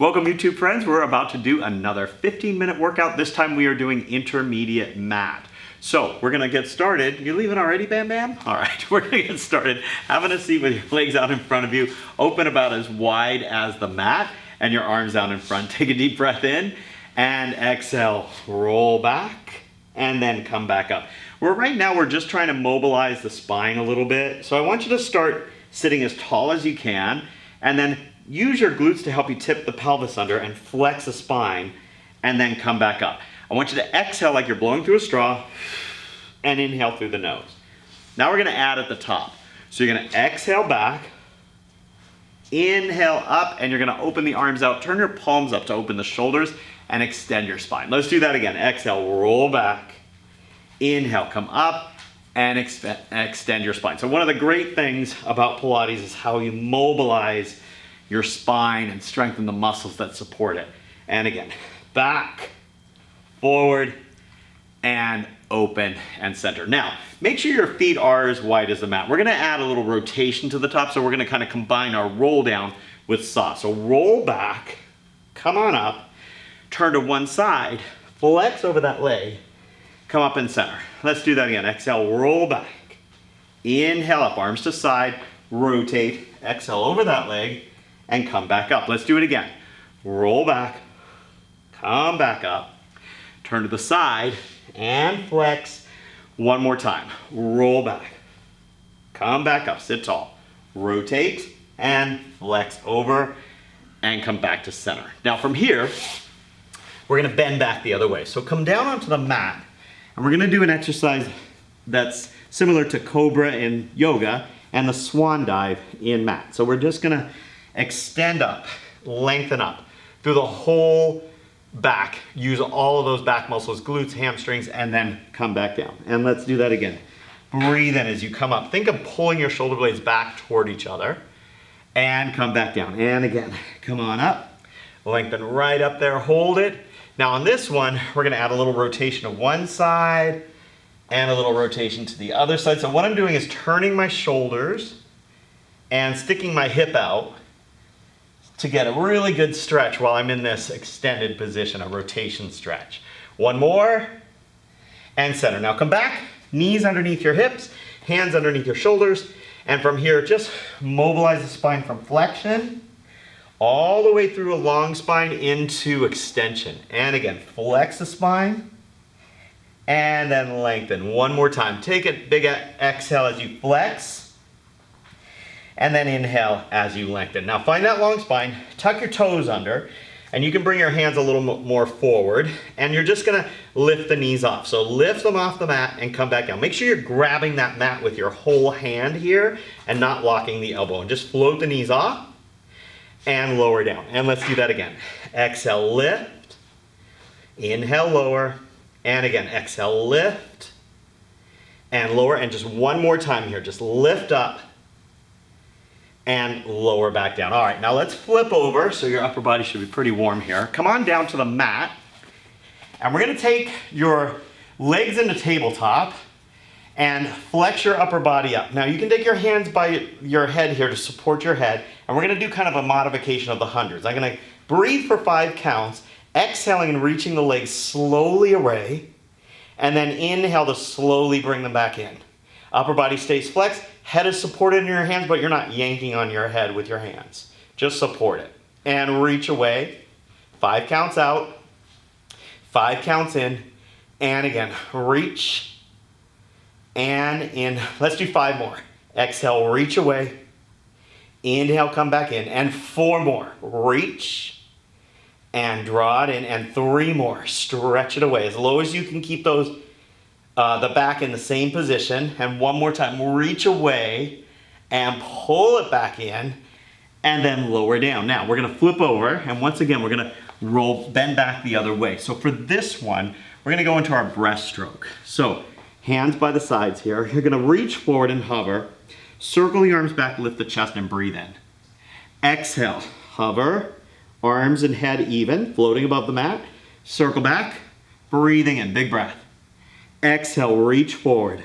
Welcome YouTube friends, we're about to do another 15-minute workout. This time we are doing intermediate mat. So we're gonna get started. You leaving already, Bam Bam? All right, we're gonna get started. Having a seat with your legs out in front of you, open about as wide as the mat and your arms out in front. Take a deep breath in and exhale, roll back and then come back up. Right now we're just trying to mobilize the spine a little bit. So I want you to start sitting as tall as you can and then use your glutes to help you tip the pelvis under and flex the spine and then come back up. I want you to exhale like you're blowing through a straw and inhale through the nose. Now we're gonna add at the top. So you're gonna exhale back, inhale up, and you're gonna open the arms out, turn your palms up to open the shoulders and extend your spine. Let's do that again. Exhale, roll back, inhale, come up, and extend your spine. So one of the great things about Pilates is how you mobilize your spine and strengthen the muscles that support it. And again, back, forward, and open and center. Now, make sure your feet are as wide as the mat. We're gonna add a little rotation to the top, so we're gonna kind of combine our roll down with saw. So roll back, come on up, turn to one side, flex over that leg, come up and center. Let's do that again. Exhale, roll back, inhale up, arms to side, rotate, exhale over that leg, and come back up. Let's do it again. Roll back, come back up, turn to the side, and flex. One more time. Roll back, come back up, sit tall, rotate, and flex over, and come back to center. Now from here, we're gonna bend back the other way. So come down onto the mat, and we're gonna do an exercise that's similar to Cobra in yoga and the swan dive in mat. So we're just gonna extend up, lengthen up through the whole back. Use all of those back muscles, glutes, hamstrings, and then come back down. And let's do that again. Breathe in as you come up. Think of pulling your shoulder blades back toward each other and come back down. And again, come on up, lengthen right up there, hold it. Now on this one, we're gonna add a little rotation to one side and a little rotation to the other side. So what I'm doing is turning my shoulders and sticking my hip out to get a really good stretch while I'm in this extended position, a rotation stretch. One more, and center. Now come back, knees underneath your hips, hands underneath your shoulders, and from here, just mobilize the spine from flexion all the way through a long spine into extension. And again, flex the spine, and then lengthen. One more time. Take a big exhale as you flex, and then inhale as you lengthen. Now find that long spine, tuck your toes under, and you can bring your hands a little more forward, and you're just gonna lift the knees off. So lift them off the mat and come back down. Make sure you're grabbing that mat with your whole hand here and not locking the elbow. And just float the knees off and lower down. And let's do that again. Exhale, lift, inhale, lower, and again, exhale, lift, and lower, and just one more time here. Just lift up, and lower back down. All right, now let's flip over, so your upper body should be pretty warm here. Come on down to the mat, and we're gonna take your legs into tabletop and flex your upper body up. Now you can take your hands by your head here to support your head, and we're gonna do kind of a modification of the hundreds. I'm gonna breathe for 5 counts, exhaling and reaching the legs slowly away, and then inhale to slowly bring them back in. Upper body stays flexed, head is supported in your hands, but you're not yanking on your head with your hands. Just support it. And reach away. 5 counts out, 5 counts in, and again, reach and in. Let's do 5 more. Exhale, reach away. Inhale, come back in, and 4 more. Reach and draw it in, and 3 more. Stretch it away as low as you can. Keep those the back in the same position, and one more time, reach away and pull it back in, and then lower down. Now we're gonna flip over, and once again we're gonna bend back the other way. So for this one, we're gonna go into our breaststroke. So hands by the sides here, you're gonna reach forward and hover, circle the arms back, lift the chest, and breathe in. Exhale, hover, arms and head even, floating above the mat, circle back, breathing in, big breath. Exhale, reach forward.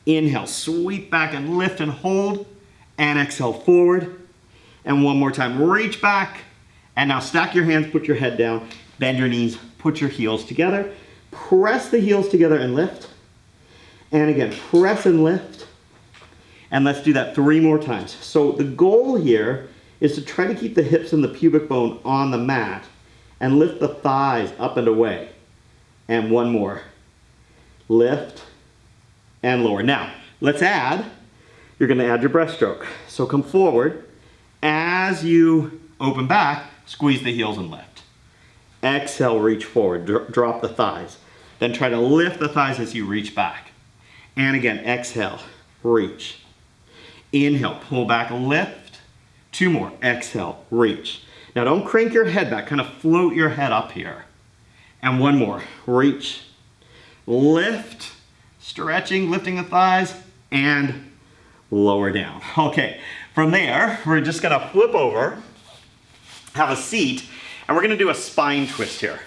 Inhale, sweep back and lift and hold. And exhale, forward. And one more time, reach back And now stack your hands, put your head down, bend your knees, put your heels together, press the heels together and lift. And again, press and lift. And let's do that 3 more times. So the goal here is to try to keep the hips and the pubic bone on the mat and lift the thighs up and away. And 1 more. Lift and lower. Now, let's add, you're gonna add your breaststroke. So come forward. As you open back, squeeze the heels and lift. Exhale, reach forward, drop the thighs. Then try to lift the thighs as you reach back. And again, exhale, reach. Inhale, pull back, lift. 2 more, exhale, reach. Now don't crank your head back, kind of float your head up here. And 1 more, reach, lift, stretching, lifting the thighs, and lower down. Okay, from there, we're just gonna flip over, have a seat, and we're gonna do a spine twist here.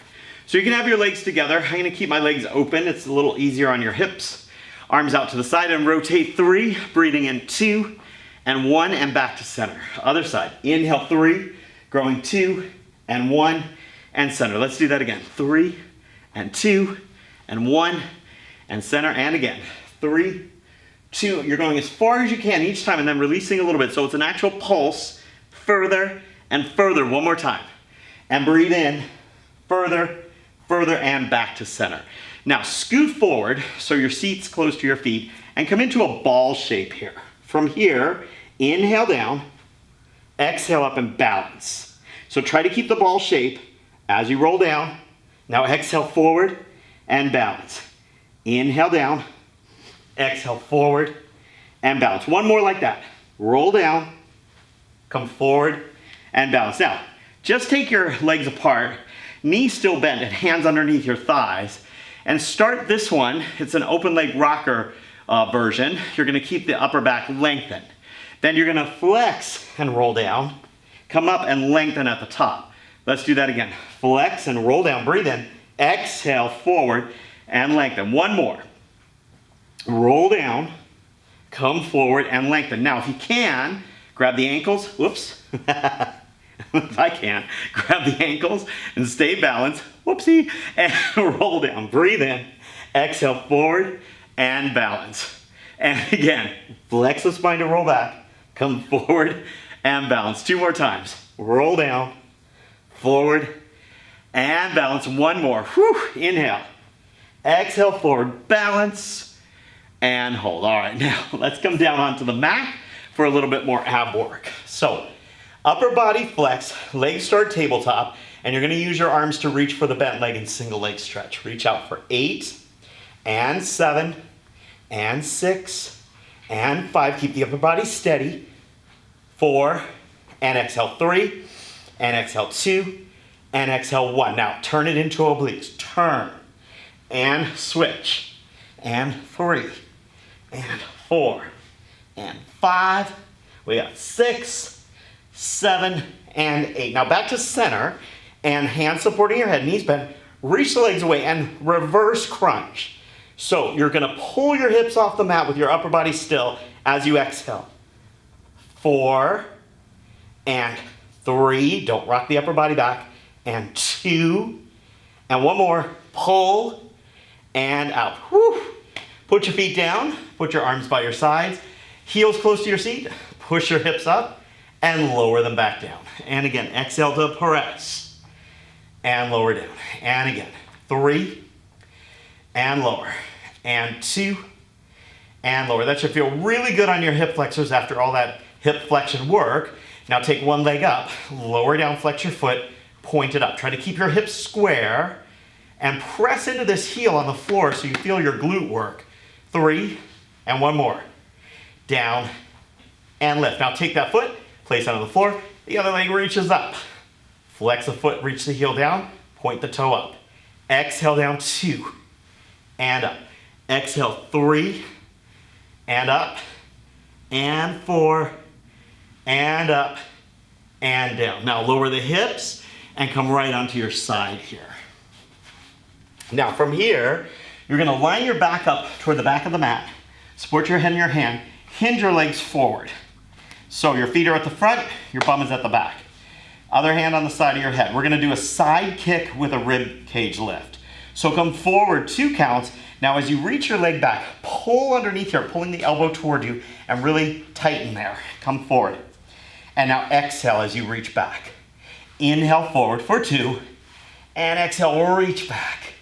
So you can have your legs together. I'm gonna keep my legs open. It's a little easier on your hips. Arms out to the side and rotate 3, breathing in 2 and 1 and back to center. Other side, inhale 3, growing 2 and 1 and center. Let's do that again. 3 and 2 and 1 and center, and again. 3, 2, you're going as far as you can each time and then releasing a little bit. So it's an actual pulse, further and further. 1 more time. And breathe in, further, further, and back to center. Now scoot forward so your seat's close to your feet and come into a ball shape here. From here, inhale down, exhale up and balance. So try to keep the ball shape as you roll down. Now exhale forward and balance. Inhale down, exhale forward and balance. 1 more like that. Roll down, come forward and balance. Now, just take your legs apart, knees still bent and hands underneath your thighs, and start this one. It's an open leg rocker version. You're gonna keep the upper back lengthened. Then you're gonna flex and roll down, come up and lengthen at the top. Let's do that again. Flex and roll down, breathe in, exhale forward and lengthen. 1 more. Roll down, come forward and lengthen. Now if you can, grab the ankles, whoops. If I can, grab the ankles and stay balanced, whoopsie, and roll down. Breathe in, exhale forward and balance. And again, flex the spine to roll back, come forward and balance. 2 more times. Roll down, forward and balance. 1 more. Whew. Inhale, exhale forward, balance, and hold. All right, now let's come down onto the mat for a little bit more ab work. So, upper body flex, legs start tabletop, and you're gonna use your arms to reach for the bent leg and single leg stretch. Reach out for 8 and 7 and 6 and 5. Keep the upper body steady. 4 and exhale 3 and exhale 2 and exhale 1. Now turn it into obliques. Turn and switch. And 3 and 4 and 5. We got 6, 7, and 8. Now back to center and hands supporting your head, knees bent. Reach the legs away and reverse crunch. So you're gonna pull your hips off the mat with your upper body still as you exhale. 4 and 3, don't rock the upper body back, and 2, and 1 more, pull and out. Whew. Put your feet down, put your arms by your sides, heels close to your seat, push your hips up and lower them back down. And again, exhale to press and lower down. And again, 3 and lower, and 2 and lower. That should feel really good on your hip flexors after all that hip flexion work. Now take 1 leg up, lower down, flex your foot, point it up. Try to keep your hips square and press into this heel on the floor so you feel your glute work. 3 and 1 more. Down and lift. Now take that foot, place it on the floor, the other leg reaches up. Flex the foot, reach the heel down, point the toe up. Exhale down, 2 and up. Exhale, 3 and up, and 4 and up and down. Now lower the hips and come right onto your side here. Now from here, you're gonna line your back up toward the back of the mat, support your head in your hand, hinge your legs forward. So your feet are at the front, your bum is at the back. Other hand on the side of your head. We're gonna do a side kick with a rib cage lift. So come forward 2 counts. Now as you reach your leg back, pull underneath here, pulling the elbow toward you and really tighten there. Come forward. And now exhale as you reach back. Inhale forward for 2, and exhale, reach back.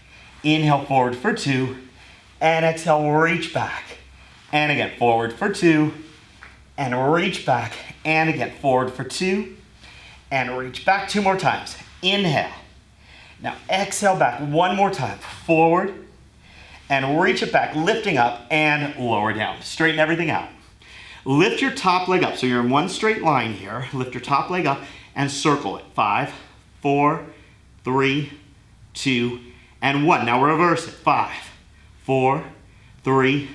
Inhale forward for 2, and exhale, reach back. And again, forward for 2, and reach back. And again, forward for 2, and reach back 2 more times. Inhale. Now exhale back 1 more time. Forward, and reach it back, lifting up and lower down. Straighten everything out. Lift your top leg up. So you're in one straight line here. Lift your top leg up and circle it. 5, 4, 3, 2, and 1. Now reverse it. 5, 4, 3,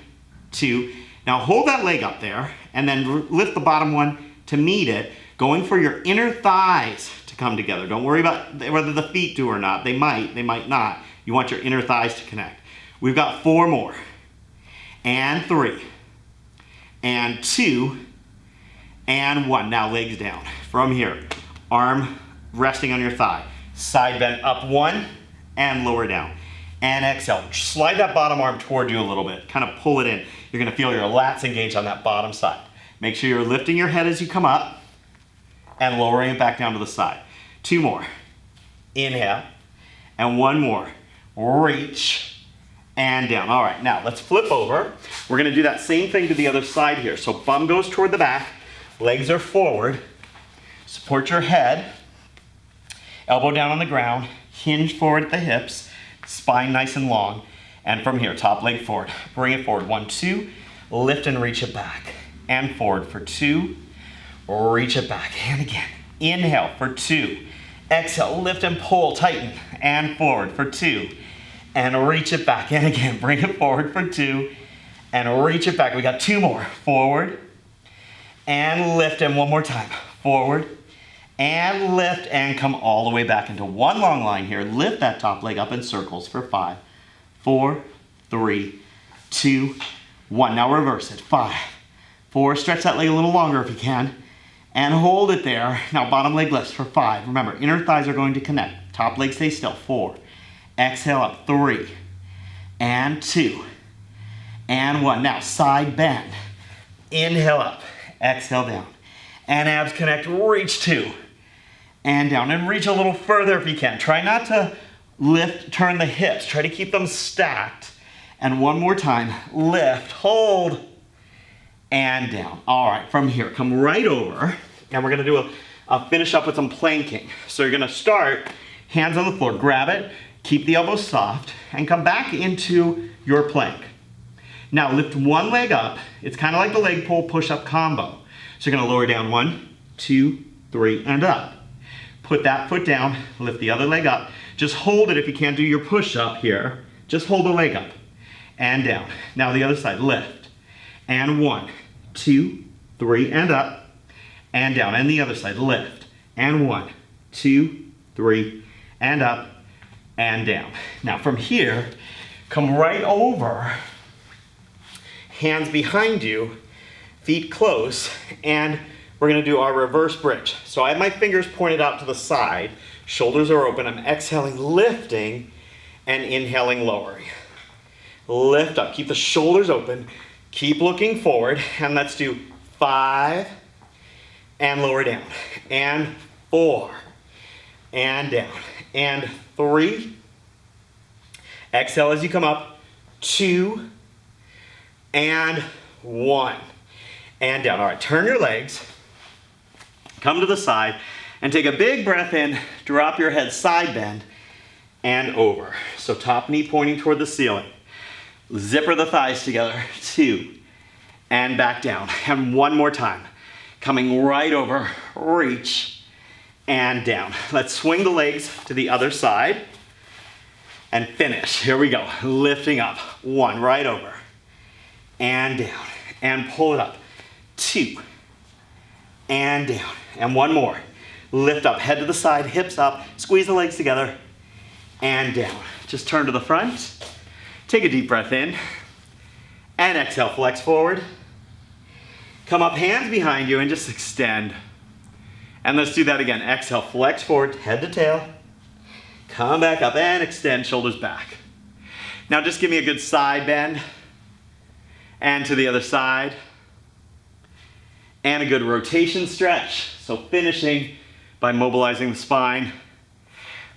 2. Now hold that leg up there and then lift the bottom one to meet it, going for your inner thighs to come together. Don't worry about whether the feet do or not. They might not. You want your inner thighs to connect. We've got 4 more. And 3. And 2. And 1. Now legs down. From here, arm resting on your thigh. Side bend up 1 and lower down. And exhale. Slide that bottom arm toward you a little bit. Kind of pull it in. You're going to feel your lats engage on that bottom side. Make sure you're lifting your head as you come up and lowering it back down to the side. 2 more. Inhale. And 1 more. Reach. And down. All right, now let's flip over. We're gonna do that same thing to the other side here. So bum goes toward the back, legs are forward, support your head, elbow down on the ground, hinge forward at the hips, spine nice and long, and from here, top leg forward. Bring it forward, 1, 2, lift and reach it back, and forward for 2, reach it back, and again. Inhale for 2, exhale, lift and pull, tighten, and forward for 2, and reach it back. And again, bring it forward for 2, and reach it back. We got 2 more. Forward, and lift, and 1 more time. Forward, and lift, and come all the way back into one long line here. Lift that top leg up in circles for 5, 4, 3, 2, 1. Now reverse it. 5, 4, stretch that leg a little longer if you can, and hold it there. Now bottom leg lifts for 5. Remember, inner thighs are going to connect. Top leg stay still. 4. Exhale up, 3, and 2, and 1. Now side bend. Inhale up, exhale down. And abs connect, reach 2, and down. And reach a little further if you can. Try not to lift, turn the hips. Try to keep them stacked. And 1 more time, lift, hold, and down. All right, from here, come right over. And we're gonna do a finish up with some planking. So you're gonna start, hands on the floor, grab it, keep the elbows soft, and come back into your plank. Now lift 1 leg up. It's kind of like the leg pull push-up combo. So you're gonna lower down 1, 2, 3, and up. Put that foot down, lift the other leg up. Just hold it if you can't do your push-up here. Just hold the leg up and down. Now the other side, lift. And 1, 2, 3, and up, and down. And the other side, lift. And 1, 2, 3, and up, and down. Now from here, come right over, hands behind you, feet close, and we're gonna do our reverse bridge. So I have my fingers pointed out to the side, shoulders are open, I'm exhaling, lifting, and inhaling, lowering. Lift up, keep the shoulders open, keep looking forward, and let's do 5, and lower down, and 4, and down, and 3, exhale as you come up, 2, and 1, and down. All right, turn your legs, come to the side, and take a big breath in, drop your head, side bend, and over. So top knee pointing toward the ceiling. Zipper the thighs together, 2, and back down. And 1 more time. Coming right over, reach, and down. Let's swing the legs to the other side and finish. Here we go. Lifting up. 1, right over, and down. And pull it up. 2, and down. And 1 more. Lift up, head to the side, hips up, squeeze the legs together, and down. Just turn to the front. Take a deep breath in, and exhale, flex forward. Come up, hands behind you, and just extend. And let's do that again. Exhale, flex forward, head to tail. Come back up and extend, shoulders back. Now just give me a good side bend. And to the other side. And a good rotation stretch. So finishing by mobilizing the spine.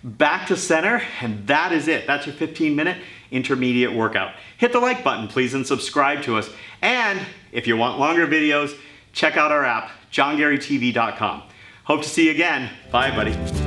Back to center, and that is it. That's your 15-minute intermediate workout. Hit the like button, please, and subscribe to us. And if you want longer videos, check out our app, johngarytv.com. Hope to see you again. Bye, buddy.